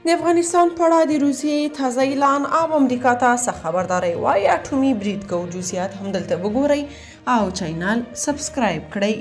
د افغانستان په اړه د روسیې تازه اعلان او امریکا ته څه خبرداری وایي اټومي برید کوو. جزئیات هم دلته وګورئ او چینل سبسکرایب کړئ.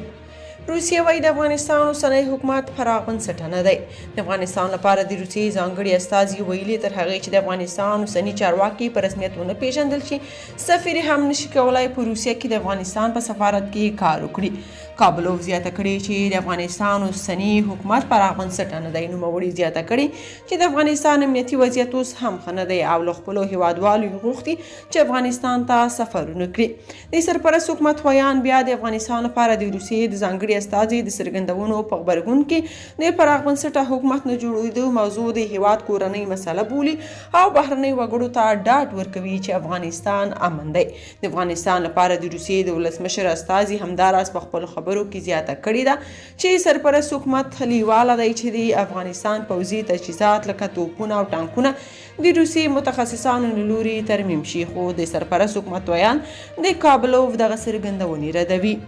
روسیه وایي د افغانستان اوسنی حکومت پراخ بنسټه نه دی. د افغانستان لپاره د روسیې ځانګړي استازي ویلي تر هغې چې د افغانستان اوسني چارواکي په رسمیت ونه پیژندل شي، سفیر هم نشي کولی په روسیه کې د افغانستان په سفارت کې کار وکړي. کابلوف زیاته کړې چې د افغانستان اوسني حکومت پراخ بنسټه نه دی. نوموړي زیاته کړې چې د افغانستان امنیتي وضعیت اوس هم ښه نه دی او له خپلو هیوادوالو یې غوښتي چې افغانستان ته سفرونه کړي. د سرپرست حکومت ویان بیا د افغانستان لپاره د روسیې د ځانګړي استازي د څرګندونو په غبرګون کې د پراخ بنسټه حکومت نه جوړېدو موضوع د هیواد کورنۍ مسله بولي او بهرنۍ وګړو ته ډاډ ورکوي چې افغانستان امن دی. د افغانستان لپاره د روسیې د ولسمشر استازي همداراز په خپلو خبرو کې زیاته کړې ده چې سرپرست حکومت لیواله دی چې د افغانستان پوځي تجهیزات لکه توپونه او ټانکونه د روسي متخصصانو له لوري ترمیم شي، خو د سرپرست حکومت ویان د کابلوف دغه څرګندونې ردوي.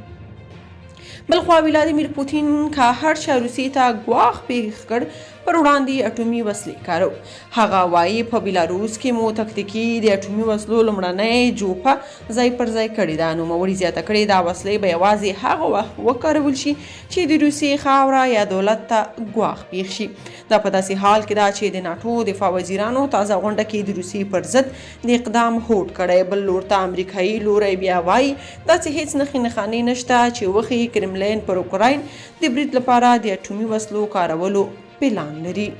بلخوا ولادیمیر پوتین که هر چا روسیې ته ګواښ پیښ کړ پر وړاندې اټومي وسلې کارو. هغه وایي په بیلاروس کې مو تکتیکي د اټومي وسلو لومړنۍ جوپه ځای پر ځای کړې ده. نوموړي زیاته کړې دا وسلې به یوازې هغه وخت وکارول شي چې د روسیې خاوره یا دولت ته ګواښ پیښ شي. دا په داسې حال کې ده چې د ناټو دفاع وزیرانو تازه غونډه کې د روسیې پر ضد د اقدام هوډ کړی. بل لور ته امریکایي لوری بیا وایي داسې هیڅ نښې نښانې نشته چې وښیي کرملین پر اوکراین د برید لپاره د اټومي وسلو کارولو پلان لري.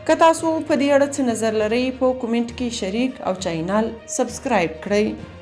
که تاسو په دې اړه څه نظر لرئ په کومنټ کې شریک او چینل سبسکرایب کړئ.